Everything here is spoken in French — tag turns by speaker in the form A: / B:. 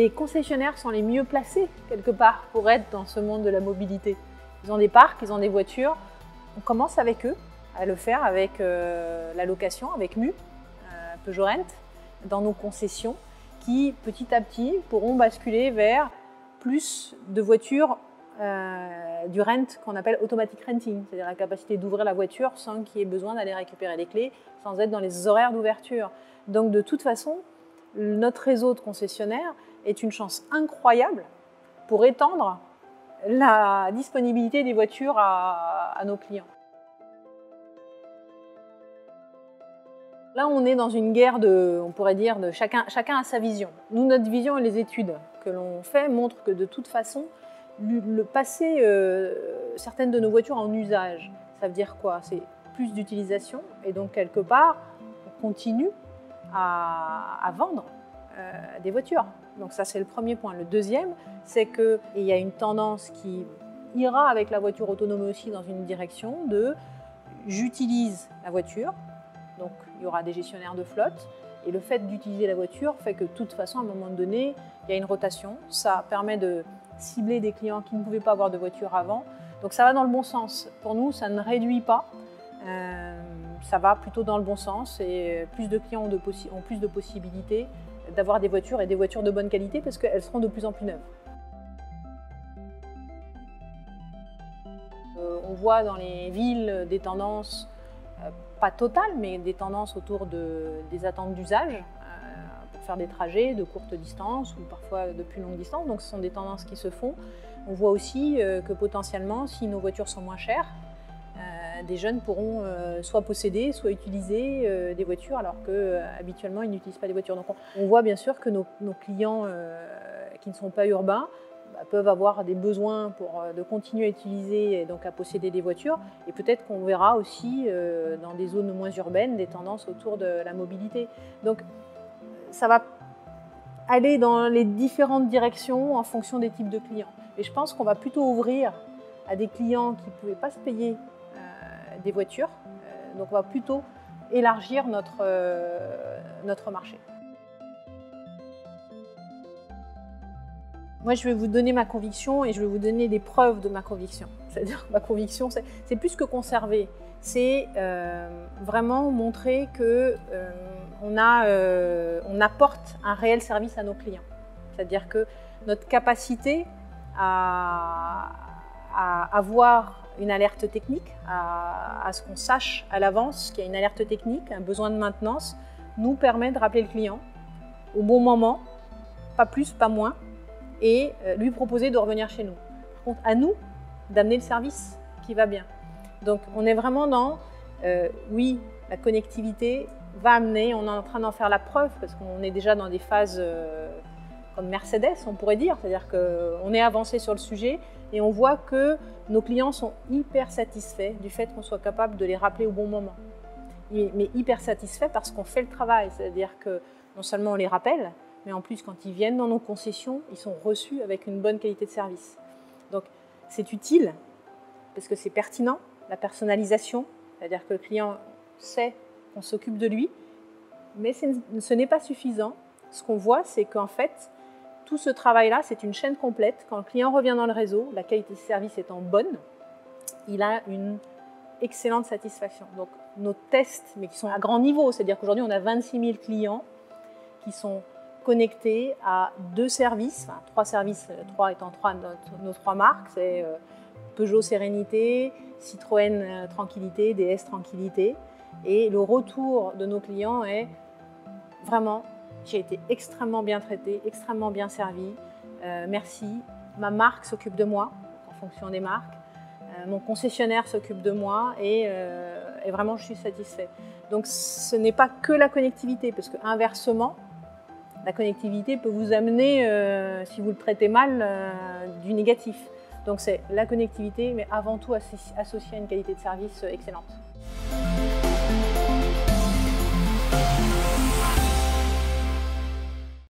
A: les concessionnaires sont les mieux placés, quelque part, pour être dans ce monde de la mobilité. Ils ont des parcs, ils ont des voitures. On commence avec eux à le faire avec la location, avec MU, Peugeot Rent, dans nos concessions, qui petit à petit pourront basculer vers plus de voitures du rent qu'on appelle automatic renting, c'est-à-dire la capacité d'ouvrir la voiture sans qu'il y ait besoin d'aller récupérer les clés, sans être dans les horaires d'ouverture. Donc de toute façon, notre réseau de concessionnaires est une chance incroyable pour étendre la disponibilité des voitures à nos clients. Là, on est dans une guerre on pourrait dire, de chacun a sa vision. Nous, notre vision et les études que l'on fait montrent que de toute façon, le passer certaines de nos voitures en usage, ça veut dire quoi? C'est plus d'utilisation et donc quelque part, on continue à vendre des voitures. Donc ça, c'est le premier point. Le deuxième, c'est qu'il y a une tendance qui ira avec la voiture autonome aussi dans une direction de j'utilise la voiture. Donc, il y aura des gestionnaires de flotte. Et le fait d'utiliser la voiture fait que, de toute façon, à un moment donné, il y a une rotation. Ça permet de cibler des clients qui ne pouvaient pas avoir de voiture avant. Donc, ça va dans le bon sens. Pour nous, ça ne réduit pas. Ça va plutôt dans le bon sens. Et plus de clients ont plus de possibilités d'avoir des voitures et des voitures de bonne qualité parce qu'elles seront de plus en plus neuves. On voit dans les villes des tendances pas totales, mais des tendances autour des attentes d'usage pour faire des trajets de courte distance ou parfois de plus longue distance. Donc ce sont des tendances qui se font. On voit aussi que potentiellement, si nos voitures sont moins chères, des jeunes pourront soit posséder, soit utiliser des voitures alors qu'habituellement ils n'utilisent pas des voitures. Donc on voit bien sûr que nos clients qui ne sont pas urbains peuvent avoir des besoins de continuer à utiliser et donc à posséder des voitures. Et peut-être qu'on verra aussi dans des zones moins urbaines des tendances autour de la mobilité. Donc ça va aller dans les différentes directions en fonction des types de clients. Et je pense qu'on va plutôt ouvrir à des clients qui ne pouvaient pas se payer des voitures. Donc on va plutôt élargir notre marché. Moi, je vais vous donner ma conviction et je vais vous donner des preuves de ma conviction. C'est-à-dire que ma conviction, c'est plus que conserver. C'est vraiment montrer qu'on apporte un réel service à nos clients. C'est-à-dire que notre capacité à avoir une alerte technique, à ce qu'on sache à l'avance qu'il y a une alerte technique, un besoin de maintenance, nous permet de rappeler le client au bon moment, pas plus, pas moins, et lui proposer de revenir chez nous. Par contre, à nous d'amener le service qui va bien. Donc, on est vraiment dans, oui, la connectivité va amener, on est en train d'en faire la preuve parce qu'on est déjà dans des phases comme Mercedes, on pourrait dire, c'est-à-dire qu'on est avancé sur le sujet et on voit que nos clients sont hyper satisfaits du fait qu'on soit capable de les rappeler au bon moment. Mais hyper satisfaits parce qu'on fait le travail, c'est-à-dire que non seulement on les rappelle, mais en plus, quand ils viennent dans nos concessions, ils sont reçus avec une bonne qualité de service. Donc, c'est utile parce que c'est pertinent, la personnalisation, c'est-à-dire que le client sait qu'on s'occupe de lui, mais ce n'est pas suffisant. Ce qu'on voit, c'est qu'en fait, tout ce travail-là, c'est une chaîne complète. Quand le client revient dans le réseau, la qualité de service étant bonne, il a une excellente satisfaction. Donc, nos tests, mais qui sont à grand niveau, c'est-à-dire qu'aujourd'hui, on a 26 000 clients qui sont connectés à 2 services, enfin 3 services, 3 étant nos 3 marques, c'est Peugeot Sérénité, Citroën Tranquillité, DS Tranquillité. Et le retour de nos clients est vraiment, j'ai été extrêmement bien traité, extrêmement bien servi, merci. Ma marque s'occupe de moi, en fonction des marques. Mon concessionnaire s'occupe de moi et vraiment je suis satisfait. Donc ce n'est pas que la connectivité, parce qu'inversement, la connectivité peut vous amener, si vous le traitez mal, du négatif. Donc c'est la connectivité, mais avant tout associée à une qualité de service excellente.